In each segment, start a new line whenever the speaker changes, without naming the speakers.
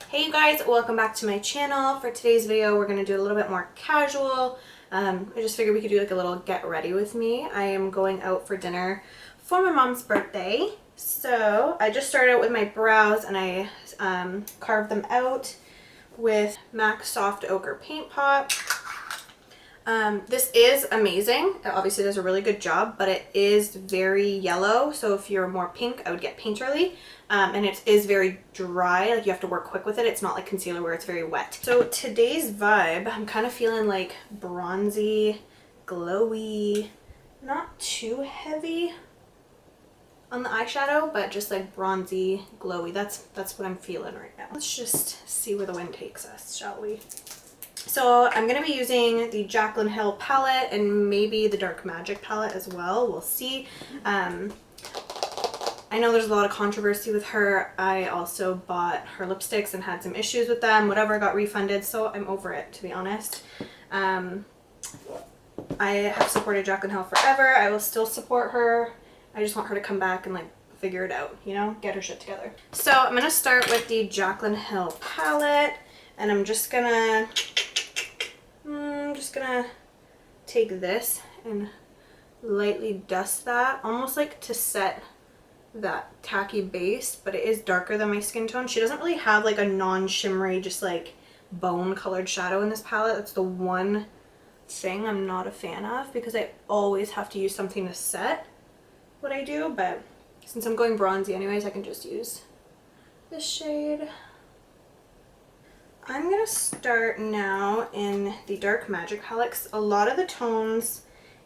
Hey you guys, welcome back to my channel. For today's video we're going to do a little bit more casual. I just figured we could do like a little get ready with me. I am going out for dinner for my mom's birthday. So I just started out with my brows and I carved them out with MAC Soft Ochre Paint Pot. This is amazing. It obviously does a really good job, but it is very yellow. So if you're more pink, I would get Painterly. And it is very dry. Like you have to work quick with it. It's not like concealer where it's very wet. So today's vibe, I'm kind of feeling like bronzy, glowy, not too heavy on the eyeshadow, but just like bronzy, glowy. That's what I'm feeling right now. Let's just see where the wind takes us, shall we? So I'm going to be using the Jaclyn Hill palette and maybe the Dark Magic palette as well. We'll see. I know there's a lot of controversy with her. I also bought her lipsticks and had some issues with them. Whatever, got refunded, so I'm over it, to be honest. I have supported Jaclyn Hill forever. I will still support her. I just want her to come back and like figure it out, you know, get her shit together. So I'm going to start with the Jaclyn Hill palette, and I'm just gonna take this and lightly dust that, almost like to set that tacky base, but it is darker than my skin tone. She doesn't really have like a non-shimmery, just like bone colored shadow in this palette. That's the one thing I'm not a fan of, because I always have to use something to set what I do, but since I'm going bronzy anyways, I can just use this shade. I'm going to start now in the Dark Magic palette. A lot of the tones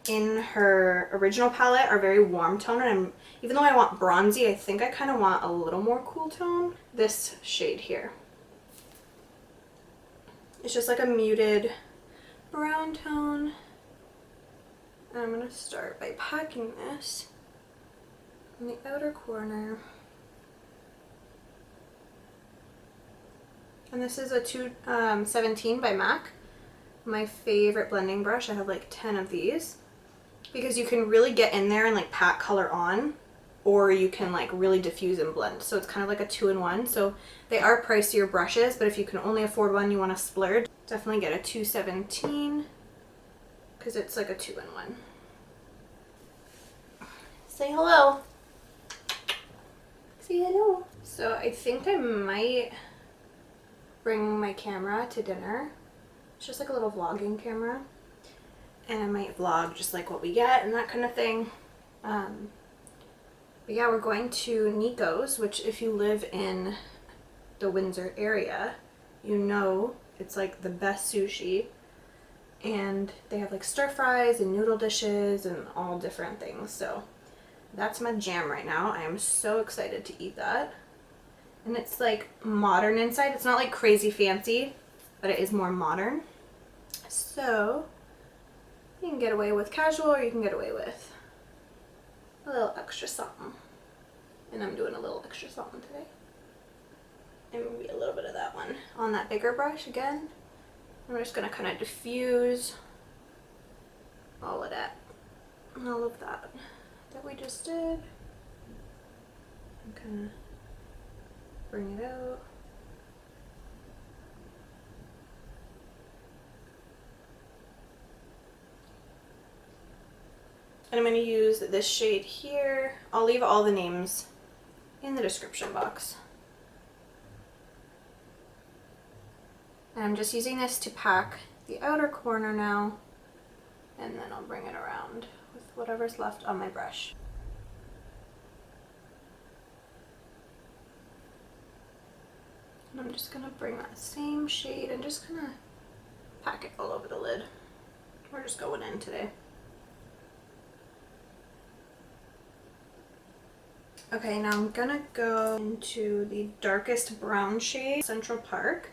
in her original palette are very warm tone, and even though I want bronzy, I think I kind of want a little more cool tone. This shade here. It's just like a muted brown tone. And I'm going to start by packing this in the outer corner. And this is a 217 by MAC. My favorite blending brush. I have like 10 of these. Because you can really get in there and like pack color on, or you can like really diffuse and blend. So it's kind of like a 2-in-1. So they are pricier brushes, but if you can only afford one, you want to splurge, definitely get a 217 because it's like a 2-in-1. Say hello. Say hello. So I think I might bring my camera to dinner. It's just like a little vlogging camera. And I might vlog just like what we get and that kind of thing. But yeah, we're going to Nico's, which if you live in the Windsor area, you know it's like the best sushi. And they have like stir fries and noodle dishes and all different things. So that's my jam right now. I am so excited to eat that. And it's like modern inside. It's not like crazy fancy, but it is more modern. So you can get away with casual, or you can get away with a little extra something. And I'm doing a little extra something today. And maybe a little bit of that one on that bigger brush again. I'm just going to kind of diffuse all of that we just did. I'm kind of bring it out. And I'm going to use this shade here. I'll leave all the names in the description box. And I'm just using this to pack the outer corner now, and then I'll bring it around with whatever's left on my brush. And I'm just going to bring that same shade and just kind of pack it all over the lid. We're just going in today. Okay, now I'm gonna go into the darkest brown shade, Central Park.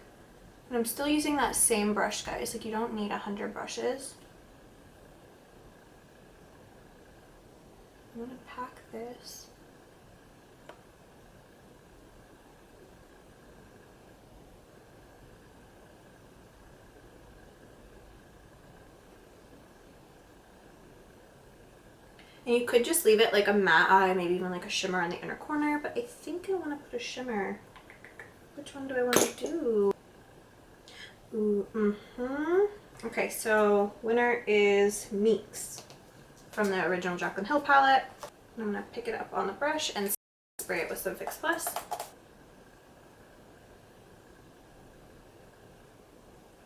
And I'm still using that same brush, guys. Like, you don't need 100 brushes. I'm gonna pack this. And you could just leave it like a matte eye, maybe even like a shimmer on the inner corner, but I think I want to put a shimmer Which one do I want to do? Ooh, Okay, so winner is Meeks from the original Jaclyn Hill palette. I'm gonna pick it up on the brush and spray it with some Fix Plus.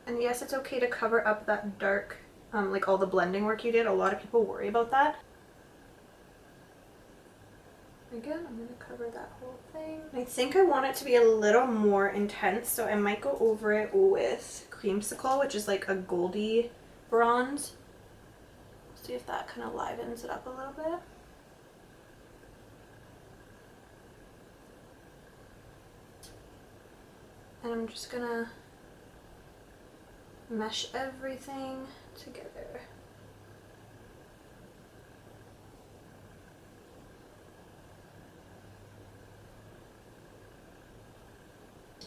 And yes, it's okay to cover up that dark, like all the blending work you did. A lot of people worry about that. Again, I'm going to cover that whole thing. I think I want it to be a little more intense, so I might go over it with Creamsicle, which is like a goldy bronze. See if that kind of livens it up a little bit. And I'm just going to mesh everything together.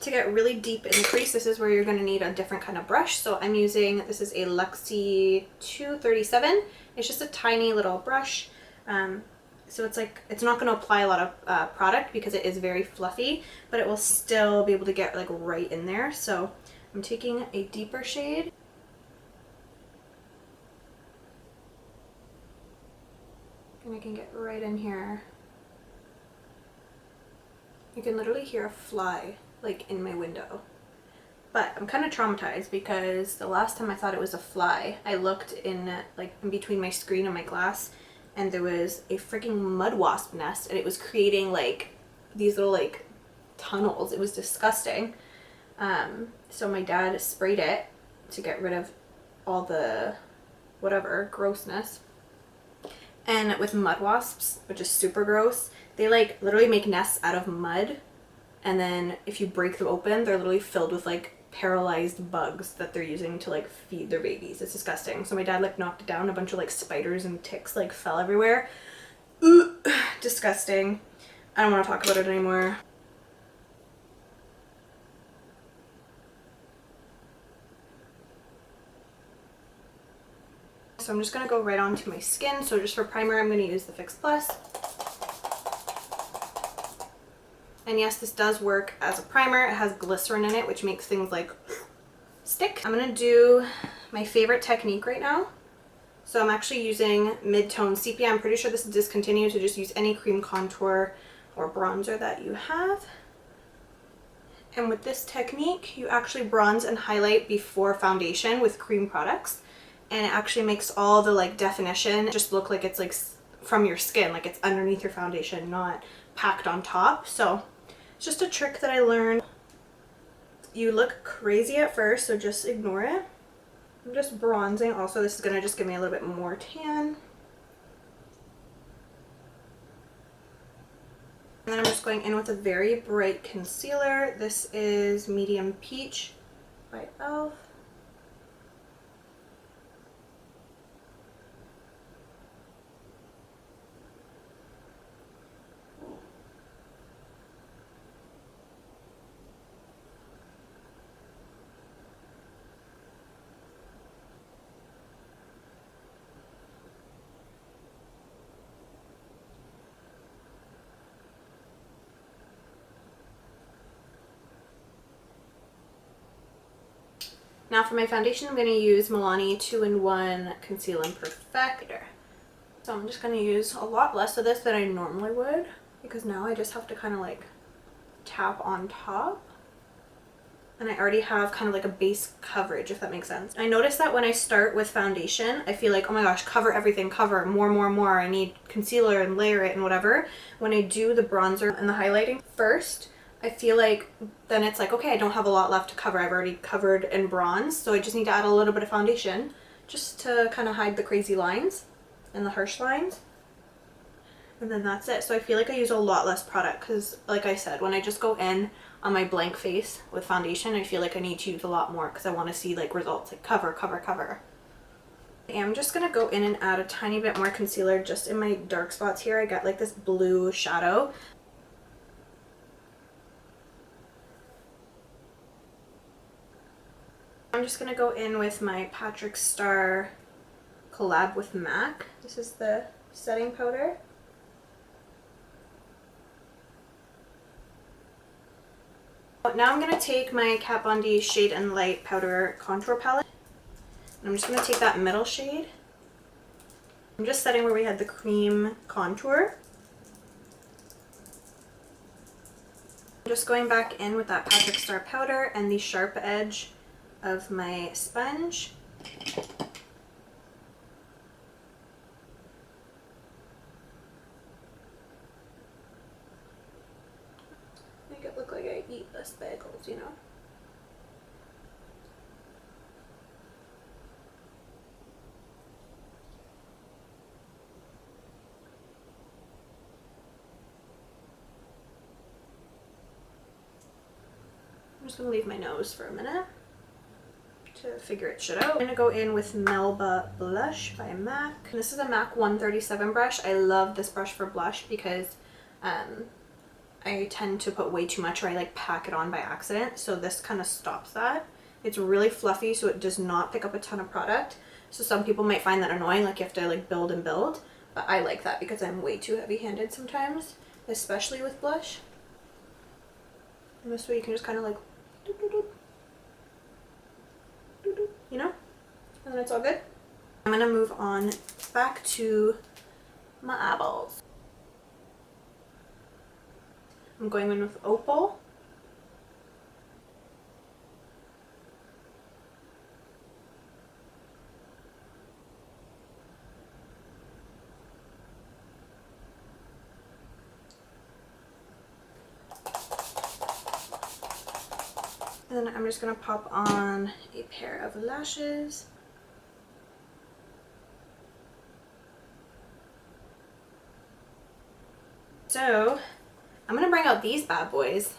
To get really deep in the crease, this is where you're going to need a different kind of brush. So I'm using, this is a Luxie 237. It's just a tiny little brush. So it's like, it's not going to apply a lot of product because it is very fluffy, but it will still be able to get like right in there. So I'm taking a deeper shade. And I can get right in here. You can literally hear a fly like in my window. But I'm kind of traumatized because the last time I thought it was a fly, I looked in like in between my screen and my glass, and there was a freaking mud wasp nest, and it was creating like these little like tunnels. It was disgusting. So my dad sprayed it to get rid of all the whatever grossness. And with mud wasps, which is super gross, they like literally make nests out of mud, and then if you break them open, they're literally filled with like paralyzed bugs that they're using to like feed their babies. It's disgusting. So my dad like knocked it down. A bunch of like spiders and ticks like fell everywhere. Ooh, disgusting. I don't want to talk about it anymore. So I'm just going to go right onto my skin. So just for primer, I'm going to use the Fix Plus. And yes, this does work as a primer. It has glycerin in it, which makes things like stick. I'm going to do my favorite technique right now. So I'm actually using mid-tone sepia. I'm pretty sure this is discontinued, so just use any cream contour or bronzer that you have. And with this technique, you actually bronze and highlight before foundation with cream products. And it actually makes all the like definition just look like it's like from your skin, like it's underneath your foundation, not packed on top. So it's just a trick that I learned. You look crazy at first, so just ignore it. I'm just bronzing. Also, this is gonna just give me a little bit more tan. And then I'm just going in with a very bright concealer. This is Medium Peach by e.l.f. Now for my foundation, I'm going to use Milani 2-in-1 Conceal and Perfector. So I'm just going to use a lot less of this than I normally would, because now I just have to kind of like tap on top. And I already have kind of like a base coverage, if that makes sense. I noticed that when I start with foundation, I feel like, oh my gosh, cover everything, cover more. I need concealer and layer it and whatever. When I do the bronzer and the highlighting first, I feel like then it's like, okay, I don't have a lot left to cover. I've already covered and bronzed, so I just need to add a little bit of foundation just to kind of hide the crazy lines and the harsh lines. And then that's it. So I feel like I use a lot less product because, like I said, when I just go in on my blank face with foundation, I feel like I need to use a lot more because I want to see like results, like cover. I am just going to go in and add a tiny bit more concealer just in my dark spots here. I got like this blue shadow. I'm just going to go in with my Patrick Star collab with MAC. This is the setting powder. now I'm going to take my Kat Von D Shade and Light Powder Contour Palette. And I'm just going to take that middle shade. I'm just setting where we had the cream contour. I'm just going back in with that Patrick Star powder and the sharp edge of my sponge. Make it look like I eat less bagels, you know? I'm just going to leave my nose for a minute to figure it shit out. I'm going to go in with Melba Blush by MAC. This is a MAC 137 brush. I love this brush for blush because I tend to put way too much, or I like pack it on by accident. So this kind of stops that. It's really fluffy, so it does not pick up a ton of product. So some people might find that annoying, like you have to like build and build. But I like that because I'm way too heavy-handed sometimes, especially with blush. And this way you can just kind of like, you know, and then it's all good. I'm gonna move on back to my eyeballs. I'm going in with Opal. And then I'm just going to pop on a pair of lashes. So I'm going to bring out these bad boys.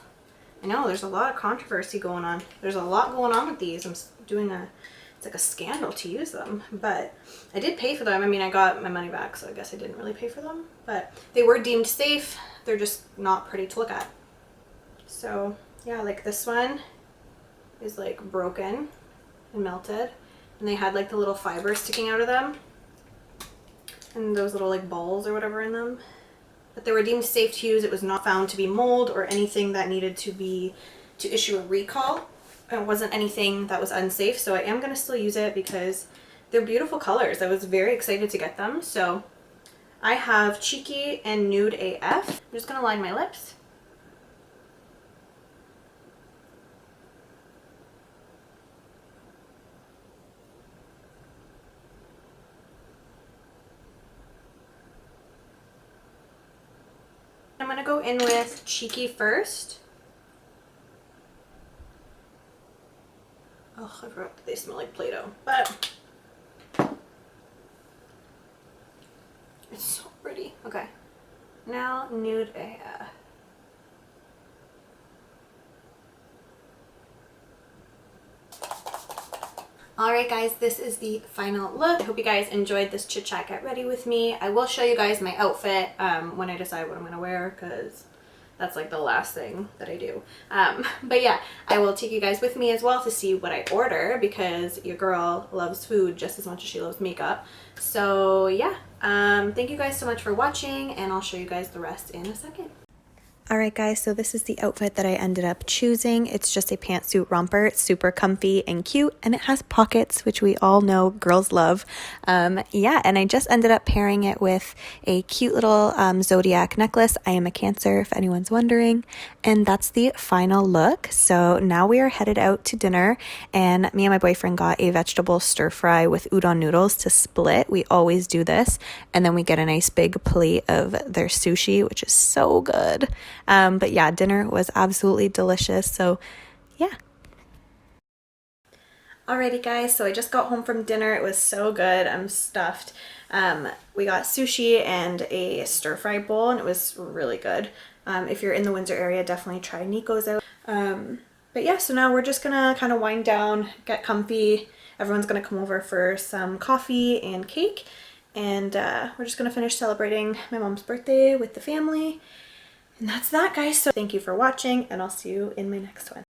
I know there's a lot of controversy going on. There's a lot going on with these. I'm doing it's like a scandal to use them, but I did pay for them. I mean, I got my money back, so I guess I didn't really pay for them, but they were deemed safe. They're just not pretty to look at. So yeah, like this one is like broken and melted, and they had like the little fibers sticking out of them and those little like balls or whatever in them, but they were deemed safe to use. It was not found to be mold or anything that needed to issue a recall. It wasn't anything that was unsafe, so I am going to still use it because they're beautiful colors. I was very excited to get them. So I have Cheeky and Nude AF. I'm just going to line my lips. I'm going to go in with Cheeky first. Oh, I forgot that they smell like Play-Doh, but it's so pretty. Okay, now Nude AF. Alright guys, this is the final look. I hope you guys enjoyed this chit chat get ready with me. I will show you guys my outfit when I decide what I'm going to wear, because that's like the last thing that I do. But yeah, I will take you guys with me as well to see what I order, because your girl loves food just as much as she loves makeup. So yeah, thank you guys so much for watching, and I'll show you guys the rest in a second. Alright guys, so this is the outfit that I ended up choosing. It's just a pantsuit romper. It's super comfy and cute, and it has pockets, which we all know girls love. Yeah, and I just ended up pairing it with a cute little zodiac necklace. I am a Cancer, if anyone's wondering. And that's the final look. So now we are headed out to dinner, and me and my boyfriend got a vegetable stir fry with udon noodles to split. We always do this, and then we get a nice big plate of their sushi, which is so good. But yeah, dinner was absolutely delicious. So yeah. Alrighty guys, so I just got home from dinner. It was so good. I'm stuffed. We got sushi and a stir fry bowl, and it was really good. If you're in the Windsor area, definitely try Nico's out. But yeah, so now we're just gonna kind of wind down, get comfy. Everyone's gonna come over for some coffee and cake, and we're just gonna finish celebrating my mom's birthday with the family. And that's that, guys. So thank you for watching, and I'll see you in my next one.